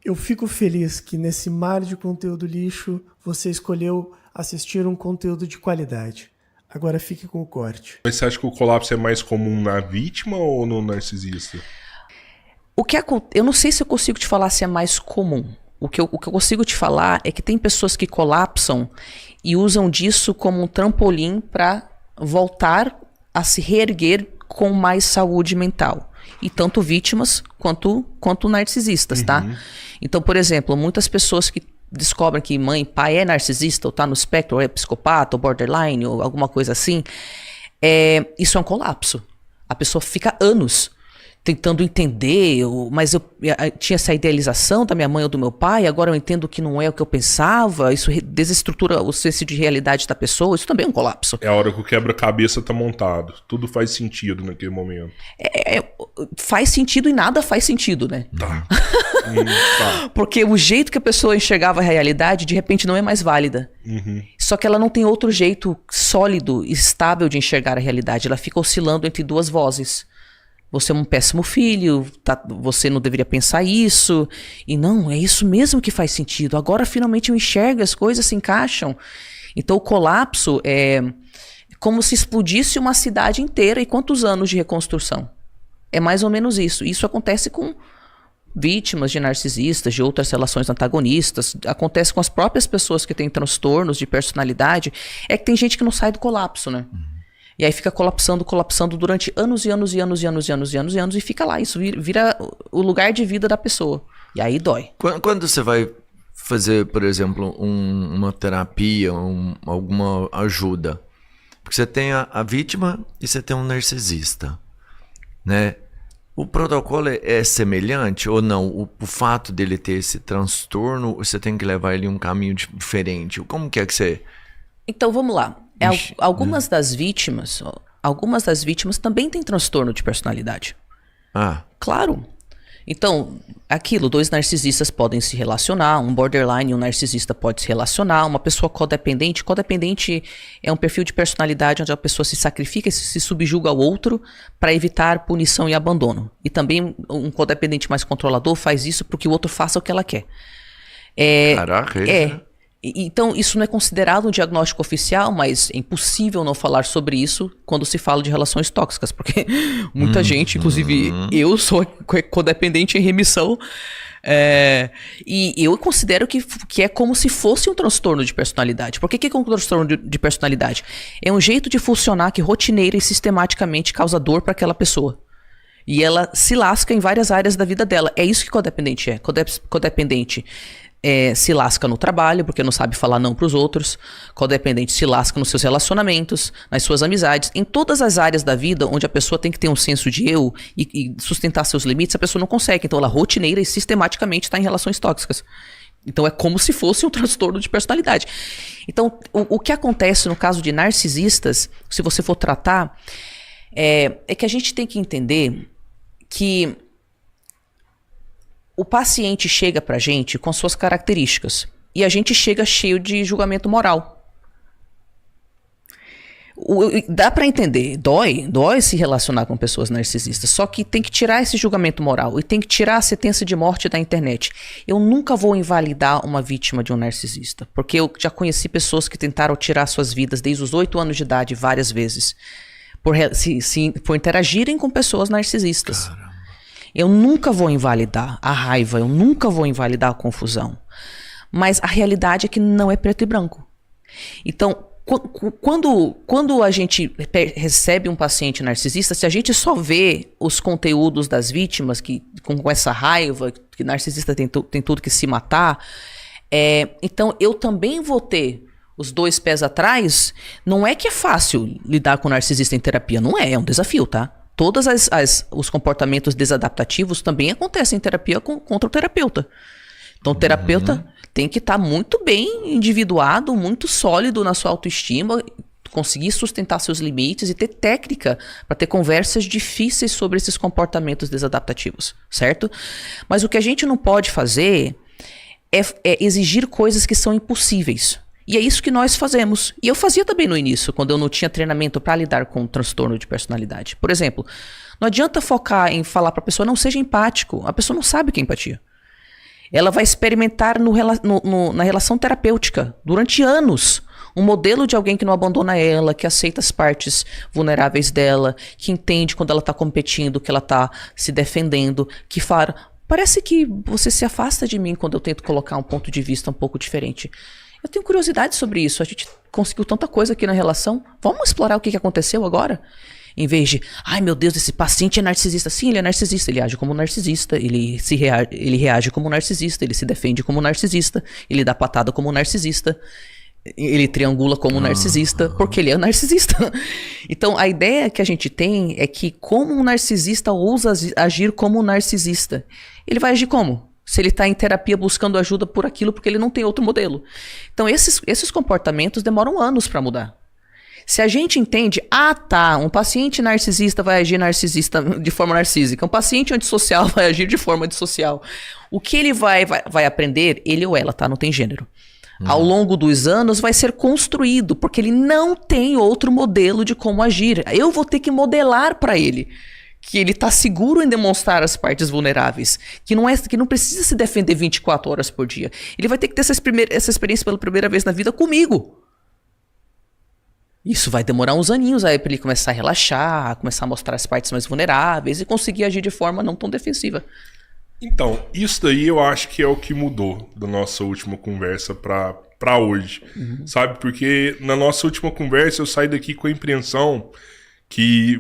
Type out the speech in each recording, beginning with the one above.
Eu fico feliz que nesse mar de conteúdo lixo você escolheu assistir um conteúdo de qualidade. Agora fique com o corte. Mas você acha que o colapso é mais comum na vítima ou no narcisista? Eu não sei se eu consigo te falar se é mais comum. O que eu consigo te falar é que tem pessoas que colapsam e usam disso como um trampolim para voltar a se reerguer com mais saúde mental. E tanto vítimas quanto narcisistas, tá? Então, por exemplo, muitas pessoas que descobrem que mãe, pai é narcisista, ou tá no espectro, ou é psicopata, ou borderline, ou alguma coisa assim, isso é um colapso. A pessoa fica anos tentando entender, mas eu tinha essa idealização da minha mãe ou do meu pai, agora eu entendo que não é o que eu pensava, isso desestrutura o senso de realidade da pessoa, isso também é um colapso. É a hora que o quebra-cabeça tá montado, tudo faz sentido naquele momento. Faz sentido e nada faz sentido, né? Tá. Porque o jeito que a pessoa enxergava a realidade, de repente não é mais válida. Só que ela não tem outro jeito sólido e estável de enxergar a realidade, ela fica oscilando entre duas vozes. Você é um péssimo filho, você não deveria pensar isso. E não, é isso mesmo que faz sentido. Agora finalmente eu enxergo, as coisas se encaixam. Então o colapso é como se explodisse uma cidade inteira. E quantos anos de reconstrução? É mais ou menos isso. Isso acontece com vítimas de narcisistas, de outras relações antagonistas. Acontece com as próprias pessoas que têm transtornos de personalidade. É que tem gente que não sai do colapso, né? E aí fica colapsando durante anos e anos e anos e anos e anos e anos e anos e fica lá. Isso vira o lugar de vida da pessoa. E aí dói. Quando você vai fazer, por exemplo, uma terapia, alguma ajuda, porque você tem a vítima e você tem um narcisista, né? O protocolo é semelhante ou não? O fato dele ter esse transtorno, você tem que levar ele um caminho diferente. Como que é que você... Então vamos lá. Algumas das vítimas também têm transtorno de personalidade. Claro. Então, dois narcisistas podem se relacionar, um borderline e um narcisista pode se relacionar, uma pessoa codependente é um perfil de personalidade onde a pessoa se sacrifica e se subjuga ao outro para evitar punição e abandono. E também um codependente mais controlador faz isso para que o outro faça o que ela quer. Caraca, Então, isso não é considerado um diagnóstico oficial, mas é impossível não falar sobre isso quando se fala de relações tóxicas, porque muita gente, inclusive eu sou codependente em remissão, e eu considero que é como se fosse um transtorno de personalidade. Por que é um transtorno de personalidade? É um jeito de funcionar que rotineira e sistematicamente causa dor para aquela pessoa. E ela se lasca em várias áreas da vida dela. É isso que codependente é. Codependente se lasca no trabalho, porque não sabe falar não para os outros. Codependente se lasca nos seus relacionamentos, nas suas amizades. Em todas as áreas da vida onde a pessoa tem que ter um senso de eu e sustentar seus limites, a pessoa não consegue. Então ela rotineira e sistematicamente está em relações tóxicas. Então é como se fosse um transtorno de personalidade. Então o que acontece no caso de narcisistas, se você for tratar, é que a gente tem que entender que o paciente chega pra gente com suas características e a gente chega cheio de julgamento moral. Dá pra entender, dói se relacionar com pessoas narcisistas, só que tem que tirar esse julgamento moral e tem que tirar a sentença de morte da internet. Eu nunca vou invalidar uma vítima de um narcisista, porque eu já conheci pessoas que tentaram tirar suas vidas desde os 8 anos de idade várias vezes, por interagirem com pessoas narcisistas. Caramba. Eu nunca vou invalidar a raiva, eu nunca vou invalidar a confusão. Mas a realidade é que não é preto e branco. Então, quando a gente recebe um paciente narcisista, se a gente só vê os conteúdos das vítimas com essa raiva, que narcisista tem tudo que se matar, então eu também vou ter os 2 pés atrás. Não é que é fácil lidar com narcisista em terapia, não é um desafio, tá? Todos os comportamentos desadaptativos também acontecem em terapia contra o terapeuta. Então o terapeuta tem que estar muito bem individuado, muito sólido na sua autoestima, conseguir sustentar seus limites e ter técnica para ter conversas difíceis sobre esses comportamentos desadaptativos, certo? Mas o que a gente não pode fazer é exigir coisas que são impossíveis. E é isso que nós fazemos. E eu fazia também no início, quando eu não tinha treinamento para lidar com o transtorno de personalidade. Por exemplo, não adianta focar em falar para a pessoa, não seja empático. A pessoa não sabe o que é empatia. Ela vai experimentar na relação terapêutica durante anos. Um modelo de alguém que não abandona ela, que aceita as partes vulneráveis dela, que entende quando ela está competindo, que ela está se defendendo, que fala, parece que você se afasta de mim quando eu tento colocar um ponto de vista um pouco diferente. Eu tenho curiosidade sobre isso, a gente conseguiu tanta coisa aqui na relação, vamos explorar o que aconteceu agora? Em vez de, ai meu Deus, esse paciente é narcisista. Sim, ele é narcisista, ele age como narcisista, ele reage como narcisista, ele se defende como narcisista, ele dá patada como narcisista. Ele triangula como narcisista, porque ele é narcisista. Então, a ideia que a gente tem é que como um narcisista ousa agir como um narcisista, ele vai agir como? Se ele está em terapia buscando ajuda por aquilo, porque ele não tem outro modelo. Então, esses comportamentos demoram anos para mudar. Se a gente entende, um paciente narcisista vai agir narcisista de forma narcísica, um paciente antissocial vai agir de forma antissocial. O que ele vai aprender, ele ou ela, tá? Não tem gênero. Ao longo dos anos vai ser construído, porque ele não tem outro modelo de como agir. Eu vou ter que modelar para ele que ele está seguro em demonstrar as partes vulneráveis, que não precisa se defender 24 horas por dia. Ele vai ter que ter essa experiência pela primeira vez na vida comigo. Isso vai demorar uns aninhos aí para ele começar a relaxar, começar a mostrar as partes mais vulneráveis e conseguir agir de forma não tão defensiva. Então, isso daí eu acho que é o que mudou da nossa última conversa pra hoje, sabe? Porque na nossa última conversa eu saí daqui com a impressão que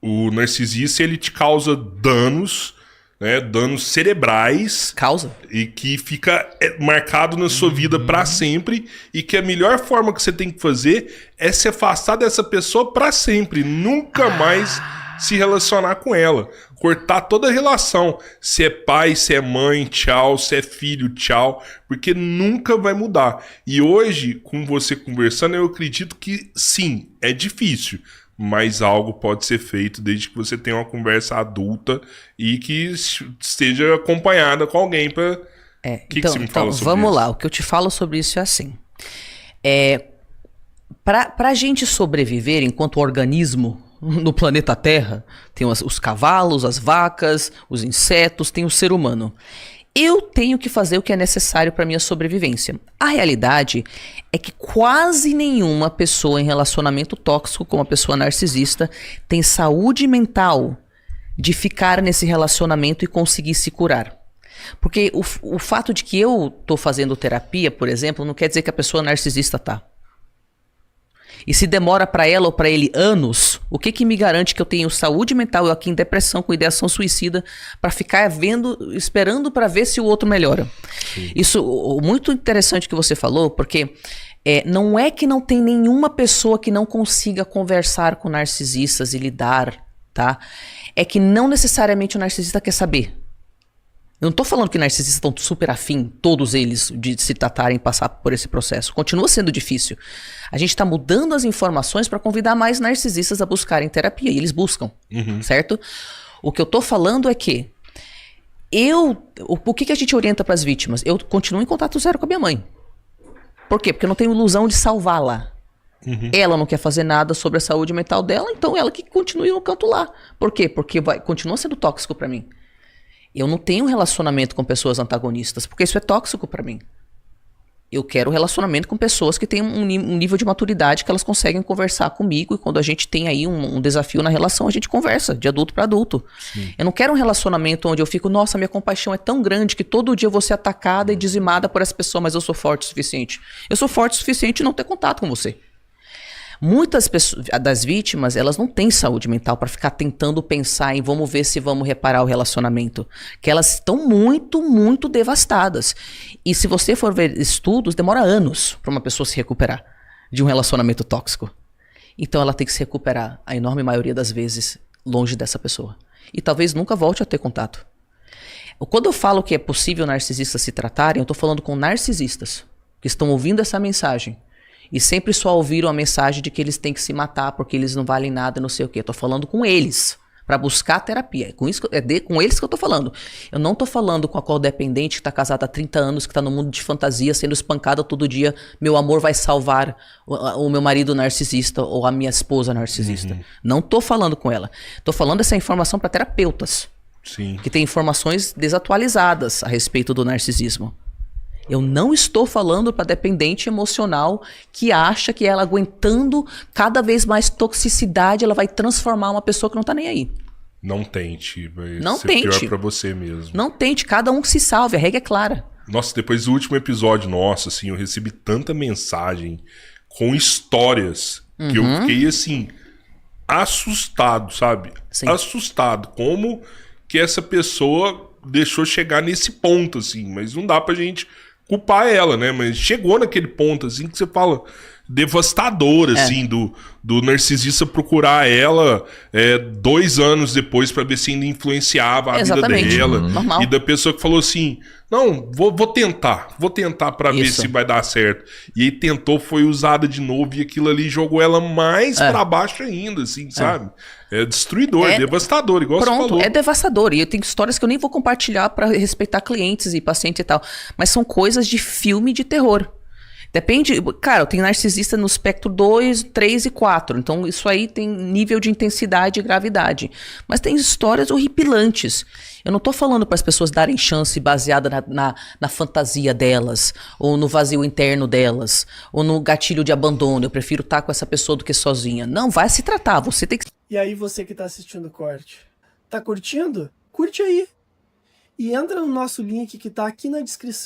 o narcisista, ele te causa danos, né? Danos cerebrais. Causa. E que fica marcado na sua vida pra sempre, e que a melhor forma que você tem que fazer é se afastar dessa pessoa pra sempre, nunca mais se relacionar com ela. Cortar toda a relação. Se é pai, se é mãe, tchau. Se é filho, tchau. Porque nunca vai mudar. E hoje, com você conversando, eu acredito que sim, é difícil. Mas algo pode ser feito desde que você tenha uma conversa adulta e que esteja acompanhada com alguém para... que você me fala sobre vamos isso? lá. O que eu te falo sobre isso é assim. Pra gente sobreviver enquanto organismo no planeta Terra, tem os cavalos, as vacas, os insetos, tem o ser humano. Eu tenho que fazer o que é necessário para minha sobrevivência. A realidade é que quase nenhuma pessoa em relacionamento tóxico, como a pessoa narcisista, tem saúde mental de ficar nesse relacionamento e conseguir se curar. Porque o fato de que eu tô fazendo terapia, por exemplo, não quer dizer que a pessoa narcisista tá. E se demora para ela ou para ele anos, o que me garante que eu tenho saúde mental, eu aqui em depressão com ideação suicida, para ficar esperando para ver se o outro melhora? Sim. Isso, muito interessante que você falou, porque não é que não tem nenhuma pessoa que não consiga conversar com narcisistas e lidar, tá? É que não necessariamente o narcisista quer saber. Eu não tô falando que narcisistas estão super afim, todos eles, de se tratarem e passar por esse processo. Continua sendo difícil. A gente tá mudando as informações para convidar mais narcisistas a buscarem terapia. E eles buscam, certo? O que eu tô falando é que o que a gente orienta para as vítimas? Eu continuo em contato zero com a minha mãe. Por quê? Porque eu não tenho ilusão de salvá-la. Ela não quer fazer nada sobre a saúde mental dela, então ela que continue no canto lá. Por quê? Porque continua sendo tóxico para mim. Eu não tenho relacionamento com pessoas antagonistas, porque isso é tóxico pra mim. Eu quero relacionamento com pessoas que têm um nível de maturidade que elas conseguem conversar comigo, e quando a gente tem aí um desafio na relação, a gente conversa, de adulto pra adulto. Sim. Eu não quero um relacionamento onde eu fico, nossa, minha compaixão é tão grande que todo dia eu vou ser atacada e dizimada por essa pessoa, mas eu sou forte o suficiente. Eu sou forte o suficiente de não ter contato com você. Muitas pessoas, das vítimas, elas não têm saúde mental para ficar tentando pensar em vamos ver se vamos reparar o relacionamento. Que elas estão muito, muito devastadas. E se você for ver estudos, demora anos para uma pessoa se recuperar de um relacionamento tóxico. Então ela tem que se recuperar, a enorme maioria das vezes, longe dessa pessoa. E talvez nunca volte a ter contato. Quando eu falo que é possível narcisistas se tratarem, eu estou falando com narcisistas que estão ouvindo essa mensagem. E sempre só ouviram a mensagem de que eles têm que se matar porque eles não valem nada, não sei o quê. Eu tô falando com eles, para buscar terapia. Com eles que eu tô falando. Eu não tô falando com a codependente que tá casada há 30 anos, que tá no mundo de fantasia, sendo espancada todo dia. Meu amor vai salvar o meu marido narcisista ou a minha esposa narcisista. Não tô falando com ela. Tô falando essa informação para terapeutas. Sim. que tem informações desatualizadas a respeito do narcisismo. Eu não estou falando para dependente emocional que acha que ela aguentando cada vez mais toxicidade, ela vai transformar uma pessoa que não tá nem aí. Não tente, vai Não ser tente. pior pra você mesmo. Não tente, cada um que se salve, a regra é clara. Nossa, depois do último episódio nosso, assim, eu recebi tanta mensagem com histórias que eu fiquei, assim, assustado, sabe? Sim. Assustado. Como que essa pessoa deixou chegar nesse ponto, assim. Mas não dá pra gente culpar ela, né? Mas chegou naquele ponto, assim, que você fala... devastador, assim, do narcisista procurar ela 2 anos depois pra ver se ainda influenciava a Exatamente. vida dela. Normal. E da pessoa que falou assim, não, vou tentar pra ver Isso. se vai dar certo. E aí tentou, foi usada de novo e aquilo ali jogou ela mais pra baixo ainda, assim, sabe? É destruidor, devastador, igual você Pronto, falou. é devastador. E eu tenho histórias que eu nem vou compartilhar pra respeitar clientes e pacientes e tal. Mas são coisas de filme de terror. Depende, cara, eu tenho narcisista no espectro 2, 3 e 4. Então isso aí tem nível de intensidade e gravidade. Mas tem histórias horripilantes. Eu não tô falando para as pessoas darem chance baseada na fantasia delas, ou no vazio interno delas, ou no gatilho de abandono. Eu prefiro estar com essa pessoa do que sozinha. Não, vai se tratar. Você tem que... E aí você que tá assistindo o corte, tá curtindo? Curte aí. E entra no nosso link que tá aqui na descrição.